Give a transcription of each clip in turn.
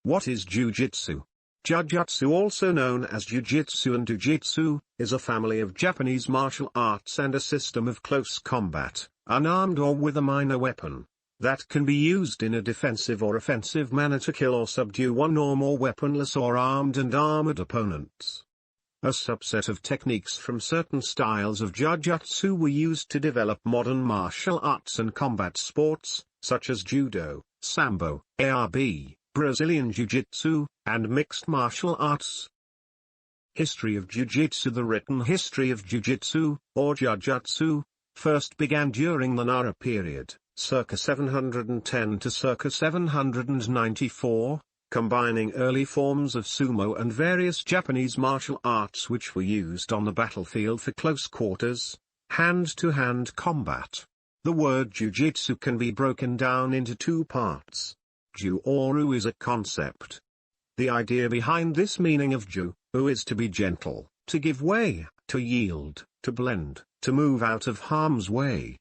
What is Jujitsu? Jujutsu, also known as Jujitsu and Jujitsu, is a family of Japanese martial arts and a system of close combat, unarmed or with a minor weapon, that can be used in a defensive or offensive manner to kill or subdue one or more weaponless or armed and armored opponents. A subset of techniques from certain styles of Jujutsu were used to develop modern martial arts and combat sports, such as judo, sambo, ARB, Brazilian Jiu-Jitsu, and mixed martial arts. History of Jiu-Jitsu. The written history of Jiu-Jitsu, or Jujutsu, first began during the Nara period, circa 710 to circa 794, combining early forms of sumo and various Japanese martial arts which were used on the battlefield for close quarters, hand-to-hand combat. The word Jujitsu can be broken down into two parts. Ju or u is a concept. The idea behind this meaning of ju is to be gentle, to give way, to yield, to blend, to move out of harm's way.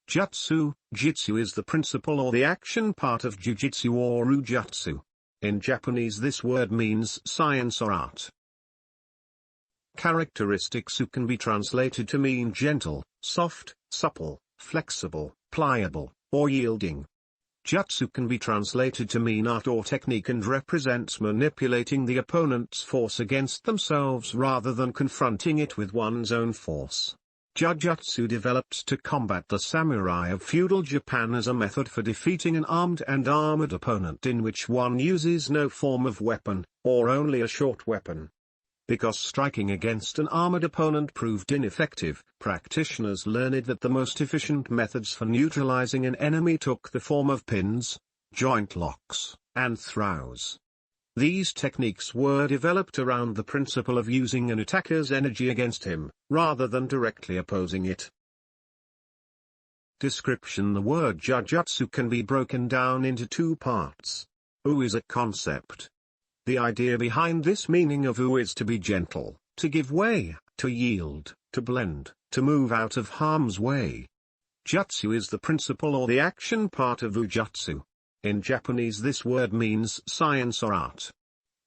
Jutsu, jitsu is the principle or the action part of jujitsu or ujutsu. In Japanese this word means science or art. Characteristics. U can be translated to mean gentle, soft, supple, flexible, pliable, or yielding. Jutsu can be translated to mean art or technique and represents manipulating the opponent's force against themselves rather than confronting it with one's own force. Jujutsu developed to combat the samurai of feudal Japan as a method for defeating an armed and armored opponent in which one uses no form of weapon, or only a short weapon. Because striking against an armored opponent proved ineffective, practitioners learned that the most efficient methods for neutralizing an enemy took the form of pins, joint locks, and throws. These techniques were developed around the principle of using an attacker's energy against him, rather than directly opposing it. Description. The word jujutsu can be broken down into two parts. U is a concept. The idea behind this meaning of u is to be gentle, to give way, to yield, to blend, to move out of harm's way. Jutsu is the principle or the action part of ujutsu. In Japanese this word means science or art.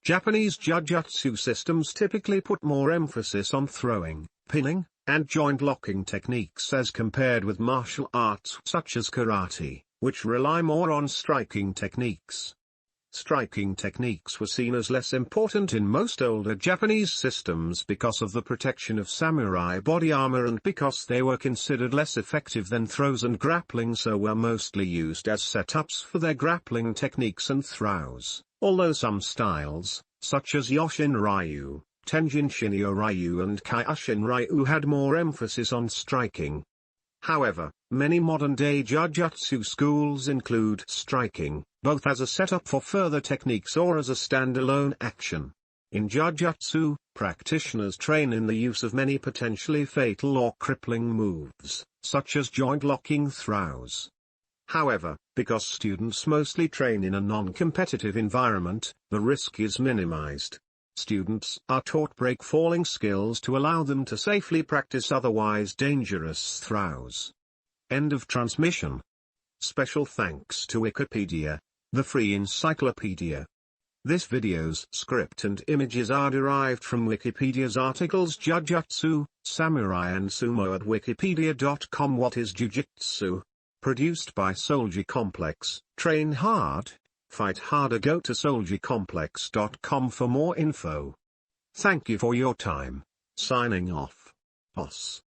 Japanese jujutsu systems typically put more emphasis on throwing, pinning, and joint locking techniques as compared with martial arts such as karate, which rely more on striking techniques. Striking techniques were seen as less important in most older Japanese systems because of the protection of samurai body armor and because they were considered less effective than throws and grappling, so were mostly used as setups for their grappling techniques and throws, although some styles, such as Yoshin Ryu, Tenjin Shinryu Ryu and Kaioshin Ryu had more emphasis on striking. However, many modern-day jujutsu schools include striking, both as a setup for further techniques or as a standalone action. In jujutsu, practitioners train in the use of many potentially fatal or crippling moves, such as joint-locking throws. However, because students mostly train in a non-competitive environment, the risk is minimized. Students are taught break-falling skills to allow them to safely practice otherwise dangerous throws. End of transmission. Special thanks to Wikipedia, the free encyclopedia. This video's script and images are derived from Wikipedia's articles Jujutsu, Samurai and Sumo at wikipedia.com. What is Jujitsu? Produced by Soldier Complex. Train hard, fight harder. Go to soldiercomplex.com for more info. Thank you for your time. Signing off. Os.